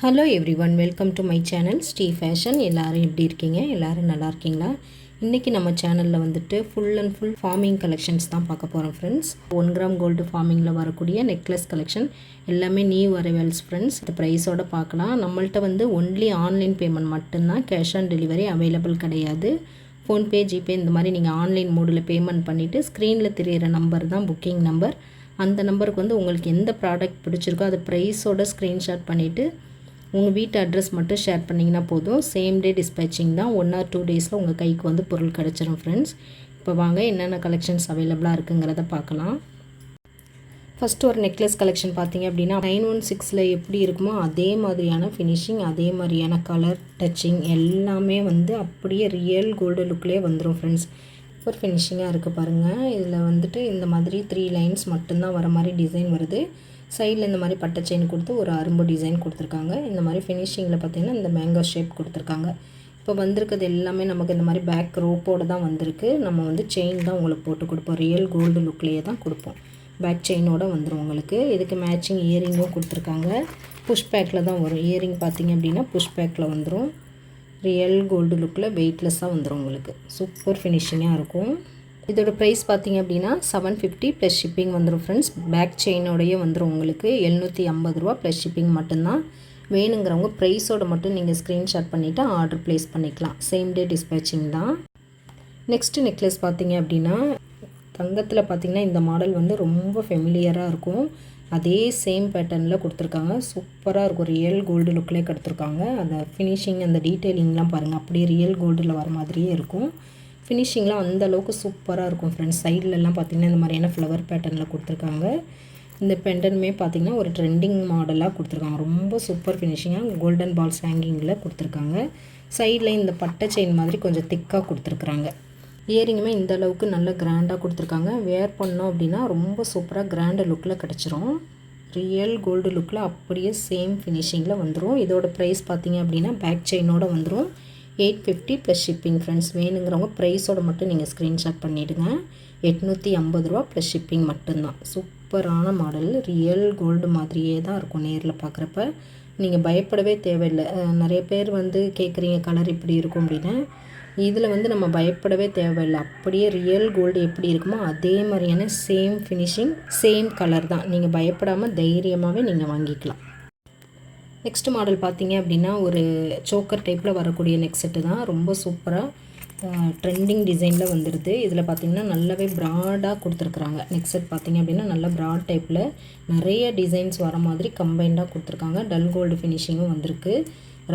Hello everyone, welcome to my channel Sri Fashion. எல்லோரும் எப்படி இருக்கீங்க? எல்லோரும் நல்லா இருக்கீங்களா? இன்றைக்கி நம்ம சேனலில் வந்துட்டு full and full farming collections தான் பார்க்க போகிறோம் ஃப்ரெண்ட்ஸ். 1 கிராம் கோல்டு ஃபார்மிங்கில் வரக்கூடிய நெக்லஸ் கலெக்ஷன் எல்லாமே நியூ அரைவல்ஸ் ஃப்ரெண்ட்ஸ். இந்த ப்ரைஸோடு பார்க்கலாம். நம்மள்ட்ட வந்து ஒன்லி ஆன்லைன் பேமெண்ட் மட்டும்தான், கேஷ் ஆன் டெலிவரி அவைலபிள் கிடையாது. ஃபோன்பே, ஜிபே இந்த மாதிரி நீங்கள் ஆன்லைன் மோடில் பேமெண்ட் பண்ணிவிட்டு ஸ்க்ரீனில் தெரியிற நம்பர் தான் புக்கிங் நம்பர். அந்த நம்பருக்கு வந்து உங்களுக்கு எந்த ப்ராடக்ட் பிடிச்சிருக்கோ அது ப்ரைஸோட ஸ்க்ரீன்ஷாட் பண்ணிவிட்டு உங்கள் வீட்டு அட்ரஸ் மட்டும் ஷேர் பண்ணிங்கன்னா போதும். சேம் டே டிஸ்பேச்சிங் தான். 1 or 2 டேஸில் உங்கள் கைக்கு வந்து பொருள் கிடச்சிரும் ஃப்ரெண்ட்ஸ். இப்போ வாங்க என்னென்ன கலெக்ஷன்ஸ் அவைலபிளாக இருக்குங்கிறத பார்க்கலாம். ஃபஸ்ட்டு ஒரு நெக்லஸ் கலெக்ஷன் பார்த்தீங்க அப்படின்னா 916 எப்படி இருக்குமோ அதே மாதிரியான ஃபினிஷிங், அதே மாதிரியான கலர் டச்சிங் எல்லாமே வந்து அப்படியே ரியல் கோல்டு லுக்லேயே வந்துடும் ஃப்ரெண்ட்ஸ். ஒரு ஃபினிஷிங்காக இருக்குது பாருங்கள். இதில் வந்துட்டு இந்த மாதிரி 3 லைன்ஸ் மட்டும்தான் வர மாதிரி டிசைன் வருது. சைடில் இந்த மாதிரி பட்டை செயின் கொடுத்து ஒரு அரும்பு டிசைன் கொடுத்துருக்காங்க. இந்த மாதிரி ஃபினிஷிங்கில் பார்த்திங்கன்னா இந்த மேங்கோ ஷேப் கொடுத்துருக்காங்க. இப்போ வந்திருக்கிறது எல்லாமே நமக்கு இந்த மாதிரி பேக் ரோப்போடு தான் வந்திருக்கு. நம்ம வந்து செயின் தான் உங்களுக்கு போட்டு கொடுப்போம். ரியல் கோல்டு லுக்லேயே தான் கொடுப்போம். பேக் செயினோடு வந்துடும் உங்களுக்கு. இதுக்கு மேட்சிங் இயரிங்கும் கொடுத்துருக்காங்க. புஷ் பேக்கில் தான் வரும். இயரிங் பார்த்திங்க அப்படின்னா புஷ் பேக்கில் வந்துடும். ரியல் கோல்டு லுக்கில் வெயிட்லெஸ்ஸாக வந்துடும் உங்களுக்கு. சூப்பர் ஃபினிஷிங்காக இருக்கும். இதோட ப்ரைஸ் பார்த்திங்க அப்படின்னா 750 ப்ளஸ் ஷிப்பிங் வந்துடும் ஃப்ரெண்ட்ஸ். பேக் செயினோடையே வந்துடும் உங்களுக்கு. 750 ரூபா ப்ளஸ் ஷிப்பிங் மட்டும்தான். வேணுங்கிறவங்க ப்ரைஸோடு மட்டும் நீங்கள் ஸ்க்ரீன்ஷாட் பண்ணிவிட்டு ஆர்டர் ப்ளேஸ் பண்ணிக்கலாம். சேம் டே டிஸ்பேச்சிங் தான். நெக்ஸ்ட்டு நெக்லஸ் பார்த்திங்க அப்படின்னா தங்கத்தில் பார்த்திங்கன்னா இந்த மாடல் வந்து ரொம்ப ஃபெமிலியராக இருக்கும். அதே சேம் பேட்டர்னில் கொடுத்துருக்காங்க. சூப்பராக இருக்கும். ரியல் கோல்டு லுக்கிலே கொடுத்துருக்காங்க. அந்த ஃபினிஷிங் அந்த டீட்டெயிலிங்லாம் பாருங்கள், அப்படியே ரியல் கோல்டில் வர மாதிரியே இருக்கும். ஃபினிஷிங்லாம் அந்தளவுக்கு சூப்பராக இருக்கும் ஃப்ரெண்ட்ஸ். சைட்லலாம் பார்த்திங்கன்னா இந்த மாதிரியான ஃப்ளவர் பேட்டர்னில் கொடுத்துருக்காங்க. இந்த பெண்டனுமே பார்த்திங்கன்னா ஒரு ட்ரெண்டிங் மாடலாக கொடுத்துருக்காங்க. ரொம்ப சூப்பர் ஃபினிஷிங்காக கோல்டன் பால்ஸ் ஹேங்கிங்கில் கொடுத்துருக்காங்க. சைடில் இந்த பட்டை செயின் மாதிரி கொஞ்சம் திக்காக கொடுத்துருக்குறாங்க. இயரிங்குமே இந்த அளவுக்கு நல்ல கிராண்டாக கொடுத்துருக்காங்க. வேர் பண்ணோம் அப்படின்னா ரொம்ப சூப்பராக கிராண்ட் லுக்கில் கிடச்சிரும். ரியல் கோல்டு லுக்கில் அப்படியே சேம் ஃபினிஷிங்கில் வந்துடும். இதோட ப்ரைஸ் பார்த்திங்க அப்படின்னா பேக் செயினோடு வந்துடும். 850 ப்ளஸ் ஷிப்பிங் ஃப்ரெண்ட்ஸ். வேணுங்கிறவங்க ப்ரைஸோட மட்டும் நீங்கள் ஸ்க்ரீன்ஷாட் பண்ணிவிடுங்க. 850 ரூபா ப்ளஸ் ஷிப்பிங் மட்டும்தான். சூப்பரான மாடல். ரியல் கோல்டு மாதிரியே தான் இருக்கும் நேரில் பார்க்குறப்ப. நீங்கள் பயப்படவே தேவையில்லை. நிறைய பேர் வந்து கேட்குறீங்க கலர் இப்படி இருக்கும் அப்படின்னு. இதில் வந்து நம்ம பயப்படவே தேவையில்லை. அப்படியே ரியல் கோல்டு எப்படி இருக்குமோ அதே மாதிரியான சேம் ஃபினிஷிங், சேம் கலர் தான். நீங்கள் பயப்படாமல் தைரியமாகவே நீங்கள் வாங்கிக்கலாம். நெக்ஸ்ட் மாடல் பார்த்தீங்க அப்படின்னா ஒரு சோக்கர் டைப்பில் வரக்கூடிய நெக் செட்டு தான். ரொம்ப சூப்பராக ட்ரெண்டிங் டிசைனில் வந்துடுது. இதில் பார்த்திங்கன்னா நல்லாவே ப்ராடாக கொடுத்துருக்குறாங்க. நெக் செட் பார்த்திங்க அப்படின்னா நல்லா ப்ராட் டைப்பில் நிறைய டிசைன்ஸ் வர மாதிரி கம்பைண்டாக கொடுத்துருக்காங்க. டல் கோல்டு ஃபினிஷிங்கும் வந்திருக்கு.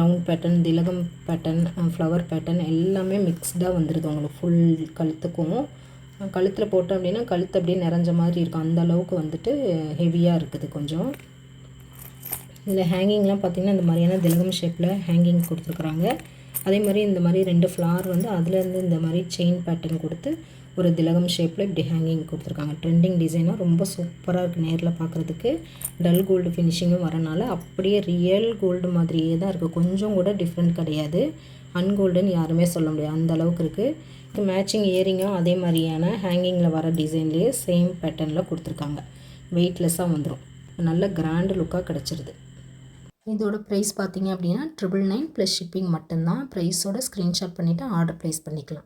ரவுண்ட் பேட்டர்ன், திலகம் பேட்டர்ன், ஃப்ளவர் பேட்டர்ன் எல்லாமே மிக்ஸ்டாக வந்துடுது உங்களுக்கு. ஃபுல் கழுத்துக்கும் கழுத்தில் போட்டோம் அப்படின்னா கழுத்து அப்படியே நிறைஞ்ச மாதிரி இருக்கும். அந்த அளவுக்கு வந்துட்டு ஹெவியாக இருக்குது கொஞ்சம். இதில் ஹேங்கிங்லாம் பார்த்திங்கன்னா இந்த மாதிரியான திலகம் ஷேப்பில் ஹேங்கிங் கொடுத்துருக்குறாங்க. அதே மாதிரி இந்த மாதிரி 2 ஃப்ளார் வந்து அதுலேருந்து இந்த மாதிரி செயின் பேட்டர்ன் கொடுத்து ஒரு திலகம் ஷேப்பில் இப்படி ஹேங்கிங் கொடுத்துருக்காங்க. ட்ரெண்டிங் டிசைனாக ரொம்ப சூப்பராக இருக்குது நேரில் பார்க்குறதுக்கு. டல் கோல்டு ஃபினிஷிங்கும் வரனால அப்படியே ரியல் கோல்டு மாதிரியே தான் இருக்குது. கொஞ்சம் கூட டிஃப்ரெண்ட் கிடையாது. அன்கோல்டுன்னு யாருமே சொல்ல முடியாது, அந்த அளவுக்கு இருக்குது. மேட்சிங் இயரிங்கும் அதே மாதிரியான ஹேங்கிங்கில் வர டிசைன்லேயே சேம் பேட்டர்னில் கொடுத்துருக்காங்க. வெயிட்லெஸ்ஸாக வந்துடும். நல்ல கிராண்டு லுக்காக கிடச்சிருது. இதோட ப்ரைஸ் பார்த்திங்க அப்படின்னா 999 ப்ளஸ் ஷிப்பிங் மட்டும்தான். ப்ரைஸோட ஸ்க்ரீன்ஷாட் பண்ணிவிட்டு ஆர்டர் ப்ளேஸ் பண்ணிக்கலாம்.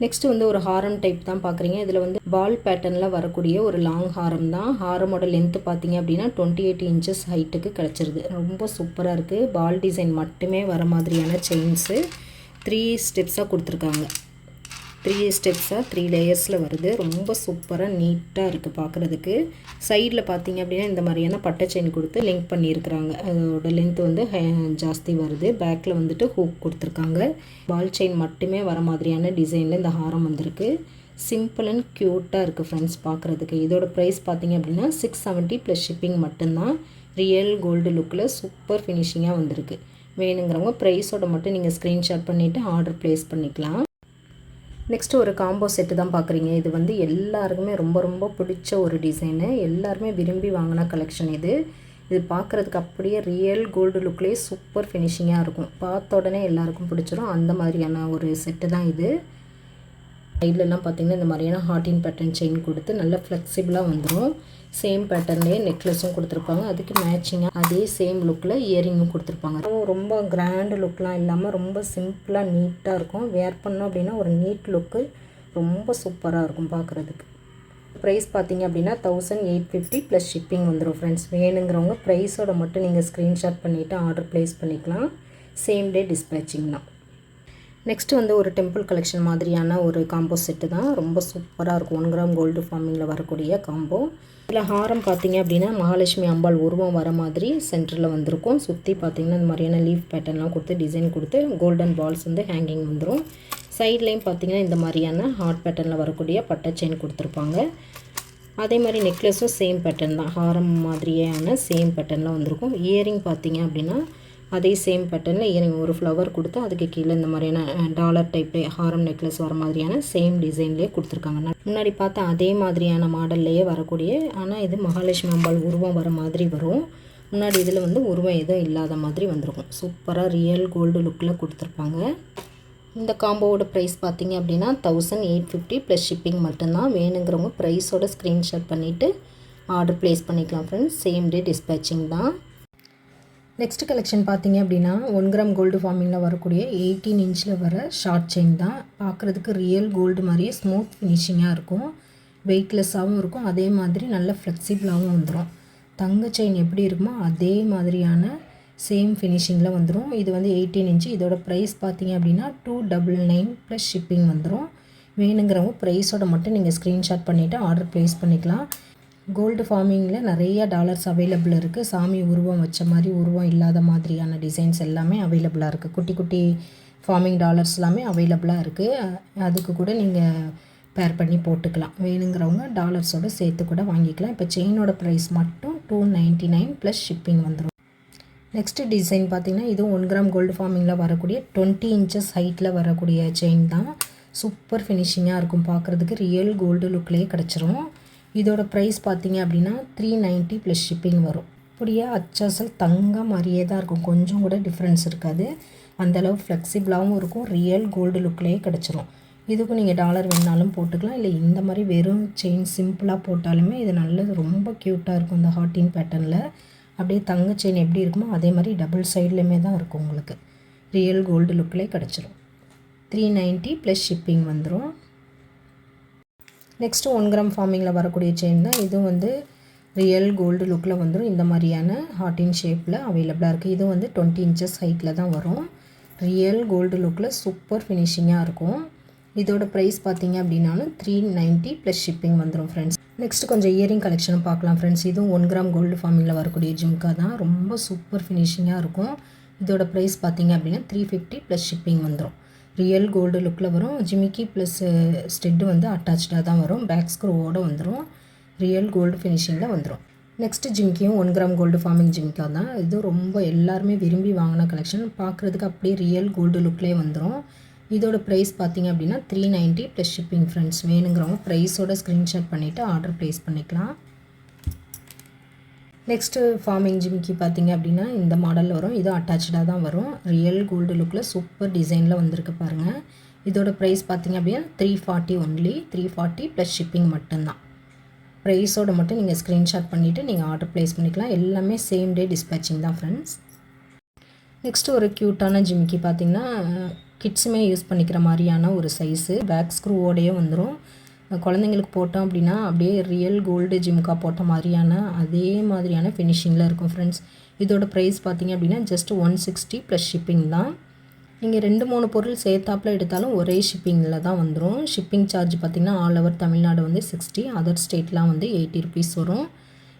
நெக்ஸ்ட்டு வந்து ஒரு ஹாரம் டைப் தான் பார்க்குறீங்க. இதில் வந்து பால் பேட்டர்னில் வரக்கூடிய ஒரு லாங் ஹாரம் தான். ஹாரமோட லென்த்து பார்த்திங்க அப்படின்னா 28 இன்ச்சஸ் ஹைட்டுக்கு கிடச்சிருது. ரொம்ப சூப்பராக இருக்குது. பால் டிசைன் மட்டுமே வர மாதிரியான செயின்ஸு 3 ஸ்டெப்ஸாக கொடுத்துருக்காங்க. 3 ஸ்டெப்ஸாக 3 லேயர்ஸில் வருது. ரொம்ப சூப்பராக நீட்டாக இருக்குது பார்க்குறதுக்கு. சைடில் பார்த்திங்க அப்படின்னா இந்த மாதிரியான பட்டை செயின் கொடுத்து லிங்க் பண்ணியிருக்கிறாங்க. அதோட லென்த் வந்து ஜாஸ்தி வருது. பேக்கில் வந்துட்டு ஹூக் கொடுத்துருக்காங்க. பால் செயின் மட்டுமே வர மாதிரியான டிசைனில் இந்த ஹாரம் வந்திருக்கு. சிம்பிள் அண்ட் க்யூட்டாக இருக்குது ஃப்ரெண்ட்ஸ் பார்க்குறதுக்கு. இதோட ப்ரைஸ் பார்த்திங்க அப்படின்னா 670 ப்ளஸ் ஷிப்பிங் மட்டும்தான். ரியல் கோல்டு லுக்கில் சூப்பர் ஃபினிஷிங்காக வந்திருக்கு. வேணுங்கிறவங்க ப்ரைஸோட மட்டும் நீங்கள் ஸ்க்ரீன்ஷாட் பண்ணிவிட்டு ஆர்டர் ப்ளேஸ் பண்ணிக்கலாம். நெக்ஸ்ட்டு ஒரு காம்போ செட்டு தான் பார்க்குறீங்க. இது வந்து எல்லாருக்குமே ரொம்ப ரொம்ப பிடிச்ச ஒரு டிசைனு. எல்லாருமே விரும்பி வாங்கின கலெக்ஷன் இது. இது பார்க்குறதுக்கு அப்படியே ரியல் கோல்டு லுக்லேயே சூப்பர் ஃபினிஷிங்காக இருக்கும். பார்த்த உடனே எல்லாருக்கும் பிடிச்சிரும். அந்த மாதிரியான ஒரு செட்டு தான் இது. சைட்லலாம் பார்த்திங்கன்னா இந்த மாதிரியான ஹார்டின் பேட்டர்ன் செயின் கொடுத்து நல்லா ஃப்ளெக்சிபிளாக வந்துடும். சேம் பேட்டர்ன்லேயே நெக்லஸும் கொடுத்துருப்பாங்க. அதுக்கு மேட்சிங்காக அதே சேம் லுக்கில் இயரிங்கும் கொடுத்துருப்பாங்க. ரொம்ப கிராண்டு லுக்லாம் இல்லாமல் ரொம்ப சிம்பிளாக நீட்டாக இருக்கும். வேர் பண்ணோம் அப்படின்னா ஒரு நீட் லுக்கு ரொம்ப சூப்பராக இருக்கும் பார்க்குறதுக்கு. ப்ரைஸ் பார்த்திங்க அப்படின்னா 1850 ப்ளஸ் ஷிப்பிங் வந்துடும் ஃப்ரெண்ட்ஸ். வேணுங்கிறவங்க ப்ரைஸோட மட்டும் நீங்கள் ஸ்க்ரீன்ஷாட் பண்ணிவிட்டு ஆர்டர் ப்ளேஸ் பண்ணிக்கலாம். சேம் டே டிஸ்பேச்சிங் தான். நெக்ஸ்ட்டு வந்து ஒரு டெம்பிள் கலெக்ஷன் மாதிரியான ஒரு காம்போ செட்டு தான். ரொம்ப சூப்பராக இருக்கும். 1 கிராம் கோல்டு ஃபார்மிங்கில் வரக்கூடிய காம்போ. இதில் ஹாரம் பார்த்திங்க அப்படின்னா மகாலட்சுமி அம்பாள் உருவம் வர மாதிரி சென்டரில் வந்திருக்கும். சுற்றி பார்த்திங்கன்னா இந்த மாதிரியான லீஃப் பேட்டர்ன்லாம் கொடுத்து டிசைன் கொடுத்து கோல்டன் பால்ஸ் வந்து ஹேங்கிங் வந்துடும். சைட்லேயும் பார்த்திங்கன்னா இந்த மாதிரியான ஹார்ட் பேட்டர்னில் வரக்கூடிய பட்டை செயின் கொடுத்துருப்பாங்க. அதே மாதிரி நெக்லஸும் சேம் பேட்டர்ன் தான். ஹாரம் மாதிரியான சேம் பேட்டர்னில் வந்திருக்கும். இயரிங் பார்த்திங்க அப்படின்னா அதே சேம் பேட்டர்னில் இயரிங் ஒரு ஃப்ளவர் கொடுத்து அதுக்கு கீழே இந்த மாதிரியான டாலர் டைப்லேயே ஹாரம் நெக்லஸ் வர மாதிரியான சேம் டிசைன்லேயே கொடுத்துருக்காங்க. முன்னாடி பார்த்தா அதே மாதிரியான மாடல்லையே வரக்கூடிய, ஆனால் இது மகாலட்சுமி அம்பாள் உருவம் வர மாதிரி வரும். முன்னாடி இதில் வந்து உருவம் எதுவும் இல்லாத மாதிரி வந்திருக்கும். சூப்பராக ரியல் கோல்டு லுக்கில் கொடுத்துருப்பாங்க. இந்த காம்போவோட ப்ரைஸ் பார்த்திங்க அப்படின்னா 1850 ப்ளஸ் ஷிப்பிங் மட்டும்தான். வேணுங்கிறவங்க ப்ரைஸோட ஸ்க்ரீன்ஷாட் பண்ணிவிட்டு ஆர்டர் ப்ளேஸ் பண்ணிக்கலாம் ஃப்ரெண்ட்ஸ். சேம் டே டிஸ்பேச்சிங் தான். நெக்ஸ்ட் கலெக்ஷன் பார்த்திங்க அப்படின்னா 1 கிராம் கோல்டு ஃபார்மிங்கில் வரக்கூடிய 18 இன்ச்சில் வர ஷார்ட் செயின் தான். பார்க்குறதுக்கு ரியல் கோல்டு மாதிரியே ஸ்மூத் ஃபினிஷிங்காக இருக்கும். வெயிட்லெஸ்ஸாகவும் இருக்கும். அதே மாதிரி நல்ல ஃப்ளெக்சிபிளாகவும் வந்துடும். தங்க செயின் எப்படி இருக்குமோ அதே மாதிரியான சேம் ஃபினிஷிங்கில் வந்துடும். இது வந்து 18 இன்ச்சு. இதோட ப்ரைஸ் பார்த்திங்க அப்படின்னா 299 ப்ளஸ் ஷிப்பிங் வந்துடும். வேணுங்கிறவங்க ப்ரைஸோட மட்டும் நீங்கள் ஸ்க்ரீன்ஷாட் பண்ணிவிட்டு ஆர்டர் ப்ளேஸ் பண்ணிக்கலாம். கோல்டு ஃபார்மிங்கில் நிறைய டாலர்ஸ் அவைலபிள் இருக்குது. சாமி உருவம் வச்ச மாதிரி உருவம் இல்லாத மாதிரியான டிசைன்ஸ் எல்லாமே அவைலபிளாக இருக்குது. குட்டி குட்டி ஃபார்மிங் டாலர்ஸ் எல்லாமே அவைலபிளாக இருக்குது. அதுக்கு கூட நீங்கள் பேர் பண்ணி போட்டுக்கலாம். வேணுங்கிறவங்க டாலர்ஸோடு சேர்த்து கூட வாங்கிக்கலாம். இப்போ செயினோட ப்ரைஸ் மட்டும் 299 ப்ளஸ் ஷிப்பிங் வந்துடும். நெக்ஸ்ட்டு டிசைன் பார்த்திங்கன்னா இதுவும் 1 கிராம் கோல்டு ஃபார்மிங்கில் வரக்கூடிய 20 இன்ச்சஸ் ஹைட்டில் வரக்கூடிய செயின் தான். சூப்பர் ஃபினிஷிங்காக இருக்கும். பார்க்குறதுக்கு ரியல் கோல்டு லுக்லேயே கிடச்சிரும். இதோட ப்ரைஸ் பார்த்திங்க அப்படின்னா 390 ப்ளஸ் ஷிப்பிங் வரும். அப்படியே அச்சாசல் தங்கம் மாதிரியே தான் இருக்கும். கொஞ்சம் கூட டிஃப்ரென்ஸ் இருக்காது. அந்தளவு ஃப்ளெக்சிபிளாகவும் இருக்கும். ரியல் கோல்டு லுக்லேயே கிடச்சிரும். இதுக்கும் நீங்கள் டாலர் வேணாலும் போட்டுக்கலாம். இல்லை இந்த மாதிரி வெறும் செயின் சிம்பிளாக போட்டாலுமே இது நல்லது. ரொம்ப க்யூட்டாக இருக்கும். இந்த ஹார்டின் பேட்டர்னில் அப்படியே தங்க செயின் எப்படி இருக்குமோ அதே மாதிரி டபுள் சைட்லேயுமே தான் இருக்கும். உங்களுக்கு ரியல் கோல்டு லுக்லேயே கிடச்சிரும். 390 ப்ளஸ் ஷிப்பிங் வந்துடும். நெக்ஸ்ட்டு 1 கிராம் ஃபார்மிங்கில் வரக்கூடிய செயின் தான். இதுவும் வந்து ரியல் கோல்டு லுக்கில் வந்துடும். இந்த மாதிரியான ஹார்டின் ஷேப்பில் அவைலபிளாக இருக்குது. இது வந்து 20 இன்ச்சஸ் ஹைட்டில் தான் வரும். ரியல் கோல்டு லுக்கில் சூப்பர் ஃபினிஷிங்காக இருக்கும். இதோட ப்ரைஸ் பார்த்திங்க அப்படின்னாலும் 390 ப்ளஸ் ஷிப்பிங் வந்துடும் ஃப்ரெண்ட்ஸ். நெக்ஸ்ட்டு கொஞ்சம் இயரிங் கலெக்ஷனும் பார்க்கலாம் ஃப்ரெண்ட்ஸ். இதுவும் 1 கிராம் கோல்டு ஃபார்மிங்கில் வரக்கூடிய ஜிம்கா தான். ரொம்ப சூப்பர் ஃபினிஷிங்காக இருக்கும். இதோட ப்ரைஸ் பார்த்திங்க அப்படின்னா 350 ப்ளஸ் ஷிப்பிங் வந்துடும். ரியல் கோல்டு லுக்கில் வரும். ஜிமிக்கி ப்ளஸ் ஸ்டெட்டு வந்து அட்டாச்சாக தான் வரும். பேக் ஸ்க்ரூவோடு வந்துடும். ரியல் கோல்டு ஃபினிஷிங்கில் வந்துடும். நெக்ஸ்ட்டு ஜிமிக்கியும் 1 கிராம் கோல்டு ஃபார்மிங் ஜிமிக்கா தான். இது ரொம்ப எல்லாருமே விரும்பி வாங்கின கலெக்ஷன். பார்க்குறதுக்கு அப்படியே ரியல் கோல்டு லுக்லேயே வந்துடும். இதோட ப்ரைஸ் பார்த்திங்க அப்படின்னா 390 ப்ளஸ் ஷிப்பிங் ஃப்ரெண்ட்ஸ். வேணுங்கிறவங்க ப்ரைஸோட ஸ்க்ரீன்ஷாட் பண்ணிவிட்டு ஆர்டர் ப்ளேஸ் பண்ணிக்கலாம். நெக்ஸ்ட்டு ஃபார்மிங் ஜிமிக்கி பார்த்திங்க அப்படின்னா இந்த மாடலில் வரும். இதுவும் அட்டாச்சாக தான் வரும். ரியல் கோல்டு லுக்கில் சூப்பர் டிசைனில் வந்திருக்கு பாருங்கள். இதோட ப்ரைஸ் பார்த்திங்க அப்படின்னா 340 ஒன்லி. 340 ப்ளஸ் ஷிப்பிங் மட்டும்தான். ப்ரைஸோடு மட்டும் நீங்கள் ஸ்க்ரீன்ஷாட் பண்ணிவிட்டு நீங்கள் ஆர்டர் ப்ளேஸ் பண்ணிக்கலாம். எல்லாமே சேம் டே டிஸ்பேச்சிங் தான் ஃப்ரெண்ட்ஸ். நெக்ஸ்ட்டு ஒரு க்யூட்டான ஜிமிக்கி பார்த்திங்கன்னா கிட்ஸுமே யூஸ் பண்ணிக்கிற மாதிரியான ஒரு சைஸு. பேக் ஸ்க்ரூவோடையே வந்துடும். குழந்தைங்களுக்கு போட்டோம் அப்படின்னா அப்படியே ரியல் கோல்டு ஜிம்கா போட்ட மாதிரியான அதே மாதிரியான ஃபினிஷிங்கில் இருக்கும் ஃப்ரெண்ட்ஸ். இதோட ப்ரைஸ் பார்த்திங்க அப்படின்னா ஜஸ்ட் 160 ப்ளஸ் ஷிப்பிங் தான். நீங்கள் 2-3 பொருள் சேர்த்தாப்பில் எடுத்தாலும் ஒரே ஷிப்பிங்கில் தான் வந்துடும். ஷிப்பிங் சார்ஜ் பார்த்திங்கன்னா ஆல் ஓவர் தமிழ்நாடு வந்து 60, அதர் ஸ்டேட்லாம் வந்து 80 ருபீஸ் வரும்.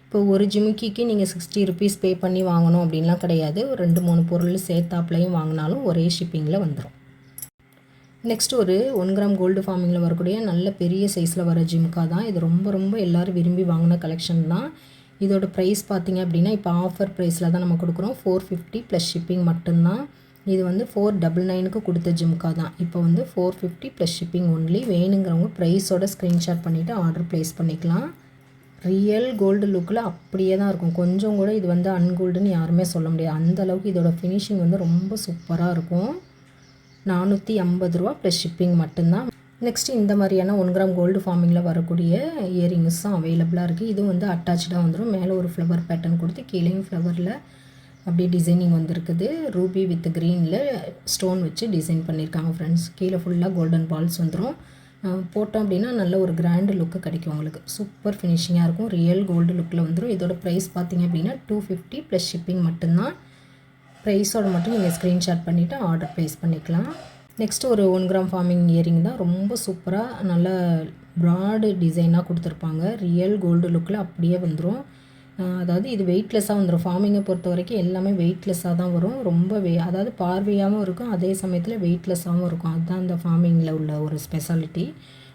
இப்போ ஒரு ஜிமிக்கிக்கு நீங்கள் 60 ருபீஸ் பே பண்ணி வாங்கணும் அப்படின்லாம் கிடையாது. ஒரு 2-3 பொருள் சேர்த்தாப்புலையும் வாங்கினாலும் ஒரே ஷிப்பிங்கில் வந்துடும். நெக்ஸ்ட் ஒரு 1 கிராம் கோல்டு ஃபார்மிங்கில் வரக்கூடிய நல்ல பெரிய சைஸில் வர ஜிம்கா தான். இது ரொம்ப எல்லோரும் விரும்பி வாங்கின கலெக்ஷன் தான். இதோட ப்ரைஸ் பார்த்திங்க அப்படின்னா இப்போ ஆஃபர் ப்ரைஸில் தான் நம்ம கொடுக்குறோம். 450 ப்ளஸ் ஷிப்பிங் மட்டும்தான். இது வந்து 499க்கு கொடுத்த ஜிம்கா தான். இப்போ வந்து 450 ப்ளஸ் ஷிப்பிங் ஒன்லி. வேணுங்கிறவங்க ப்ரைஸோட ஸ்க்ரீன்ஷாட் பண்ணிவிட்டு ஆர்டர் ப்ளேஸ் பண்ணிக்கலாம். ரியல் கோல்டு லுக்கில் அப்படியே தான் இருக்கும். கொஞ்சம் கூட இது வந்து அன்கோல்டுன்னு யாருமே சொல்ல முடியாது. அந்தளவுக்கு இதோட ஃபினிஷிங் வந்து ரொம்ப சூப்பராக இருக்கும். 450 ரூபா ப்ளஸ் ஷிப்பிங் மட்டும்தான். நெக்ஸ்ட்டு இந்த மாதிரியான 1 கிராம் கோல்டு ஃபார்மிங்கில் வரக்கூடிய இயரிங்ஸும் அவைலபிளாக இருக்குது. இதுவும் வந்து அட்டாச்சாக வந்துடும். மேலே ஒரு ஃப்ளவர் பேட்டர்ன் கொடுத்து கீழேயும் ஃப்ளவரில் அப்படியே டிசைனிங் வந்திருக்குது. ரூபி வித் க்ரீனில் ஸ்டோன் வச்சு டிசைன் பண்ணியிருக்காங்க ஃப்ரெண்ட்ஸ். கீழே ஃபுல்லாக கோல்டன் பால்ஸ் வந்துடும். போட்டோம் அப்படின்னா நல்ல ஒரு கிராண்டு லுக்கு கிடைக்கும் உங்களுக்கு. சூப்பர் ஃபினிஷிங்காக இருக்கும். ரியல் கோல்டு லுக்கில் வந்துடும். இதோட ப்ரைஸ் பார்த்திங்க அப்படின்னா 250 ப்ளஸ் ஷிப்பிங் மட்டும்தான். ப்ரைஸோட மட்டும் நீங்கள் ஸ்க்ரீன்ஷாட் பண்ணிவிட்டு ஆர்டர் ப்ளேஸ் பண்ணிக்கலாம். நெக்ஸ்ட்டு ஒரு 1 கிராம் ஃபார்மிங் இயரிங் தான். ரொம்ப சூப்பராக நல்ல ப்ராடு டிசைனாக கொடுத்துருப்பாங்க. ரியல் கோல்டு லுக்கில் அப்படியே வந்துடும். அதாவது இது வெயிட்லெஸ்ஸாக வந்துடும். ஃபார்மிங்கை பொறுத்த வரைக்கும் எல்லாமே வெயிட்லெஸ்ஸாக தான் வரும். ரொம்ப அதாவது பார்வையாகவும் இருக்கும், அதே சமயத்தில் வெயிட்லெஸ்ஸாகவும் இருக்கும். அதுதான் இந்த ஃபார்மிங்கில் உள்ள ஒரு ஸ்பெஷாலிட்டி.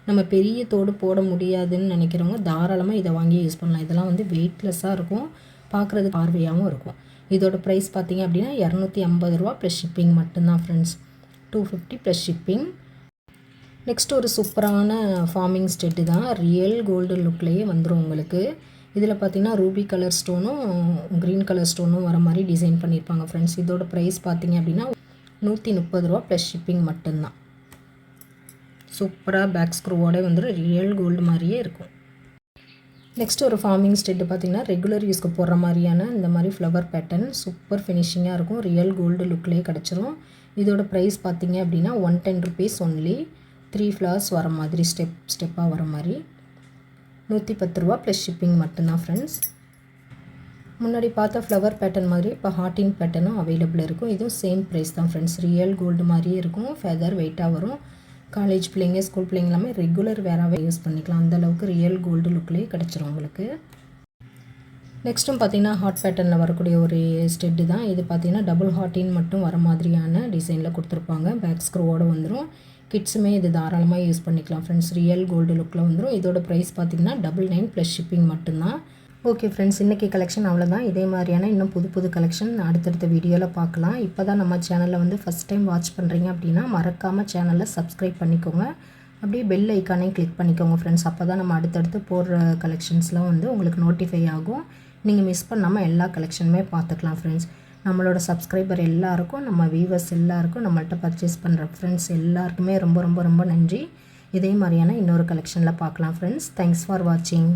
நம்ம பெரிய தோடு போட முடியாதுன்னு நினைக்கிறவங்க தாராளமாக இதை வாங்கி யூஸ் பண்ணலாம். இதெல்லாம் வந்து வெயிட்லெஸ்ஸாக இருக்கும், பார்க்குறது பார்வையாகவும் இருக்கும். இதோட ப்ரைஸ் பார்த்திங்க அப்படின்னா 250 ரூபா ப்ளஸ் ஷிப்பிங் மட்டும்தான் ஃப்ரெண்ட்ஸ். 250 plus shipping. நெக்ஸ்ட் ஒரு சூப்பரான ஃபார்மிங் ஸ்டெட்டு தான். ரியல் கோல்டு லுக்லேயே வந்துடும் உங்களுக்கு. இதில் பார்த்திங்கன்னா ரூபி கலர் ஸ்டோனும் க்ரீன் கலர் ஸ்டோனும் வர மாதிரி டிசைன் பண்ணியிருப்பாங்க ஃப்ரெண்ட்ஸ். இதோட ப்ரைஸ் பார்த்திங்க அப்படின்னா 130 ரூபா ப்ளஸ் ஷிப்பிங் மட்டும்தான். சூப்பராக பேக் ஸ்க்ரூவோட வந்துடும். ரியல் கோல்டு மாதிரியே இருக்கும். நெக்ஸ்ட் ஒரு ஃபார்மிங் ஸ்டெட்டு பார்த்திங்கன்னா ரெகுலர் யூஸ்க்கு போடுற மாதிரியான இந்த மாதிரி ஃப்ளவர் பேட்டர்ன் சூப்பர் ஃபினிஷிங்காக இருக்கும். ரியல் கோல்டு லுக்லேயே கிடச்சிரும். இதோட ப்ரைஸ் பார்த்திங்க அப்படின்னா 110 ருபீஸ் ஒன்லி. 3 ஃப்ளவர்ஸ் வர மாதிரி ஸ்டெப்பாக வர மாதிரி 110 ரூபா ப்ளஸ் ஷிப்பிங் மட்டும்தான் ஃப்ரெண்ட்ஸ். முன்னாடி பார்த்த ஃப்ளவர் பேட்டர்ன் மாதிரி இப்போ ஹார்ட்டின் பேட்டர்னும் அவைலபிள் இருக்கும். இதுவும் சேம் ப்ரைஸ் தான் ஃப்ரெண்ட்ஸ். ரியல் கோல்டு மாதிரியே இருக்கும். ஃபெதர் வெயிட்டாக வரும். காலேஜ் பிள்ளைங்க, ஸ்கூல் பிள்ளைங்க எல்லாமே ரெகுலர் வேறாகவே யூஸ் பண்ணிக்கலாம். அந்தளவுக்கு ரியல் கோல்டு லுக்லேயே கிடச்சிரும் உங்களுக்கு. நெக்ஸ்ட்டும் பார்த்திங்கன்னா ஹார்ட் பேட்டர்னில் வரக்கூடிய ஒரு ஸ்டெட்டு தான். இது பார்த்திங்கன்னா டபுள் ஹார்ட்டின் மட்டும் வர மாதிரியான டிசைனில் கொடுத்துருப்பாங்க. பேக் ஸ்க்ரூவோடு வந்துடும். கிட்ஸுமே இது தாராளமாக யூஸ் பண்ணிக்கலாம் ஃப்ரெண்ட்ஸ். ரியல் கோல்டு லுக்கில் வந்துடும். இதோட ப்ரைஸ் பார்த்திங்கன்னா 99 ப்ளஸ் ஷிப்பிங் மட்டும்தான். ஓகே ஃப்ரெண்ட்ஸ், இன்றைக்கி கலெக்ஷன் அவ்வளோதான். இதே மாதிரியான இன்னும் புது கலெக்ஷன் அடுத்தடுத்த வீடியோவில் பார்க்கலாம். இப்போ தான் நம்ம சேனலில் வந்து ஃபஸ்ட் டைம் வாட்ச் பண்ணுறீங்க அப்படின்னா மறக்காமல் சேனலில் சப்ஸ்கிரைப் பண்ணிக்கோங்க. அப்படியே பெல் ஐக்கானையும் கிளிக் பண்ணிக்கோங்க ஃப்ரெண்ட்ஸ். அப்போ தான் நம்ம அடுத்தடுத்து போடுற கலெக்ஷன்ஸ்லாம் வந்து உங்களுக்கு நோட்டிஃபை ஆகும். நீங்கள் மிஸ் பண்ணாமல் எல்லா கலெக்ஷனுமே பார்த்துக்கலாம் ஃப்ரெண்ட்ஸ். நம்மளோட சப்ஸ்கிரைபர் எல்லாருக்கும், நம்ம வியூவர்ஸ் எல்லாருக்கும், நம்மள்ட்ட பர்ச்சேஸ் பண்ணுற ஃப்ரெண்ட்ஸ் எல்லாருக்குமே ரொம்ப ரொம்ப ரொம்ப நன்றி. இதே மாதிரியான இன்னொரு கலெக்ஷனில் பார்க்கலாம் ஃப்ரெண்ட்ஸ். தேங்க்ஸ் ஃபார் வாட்சிங்.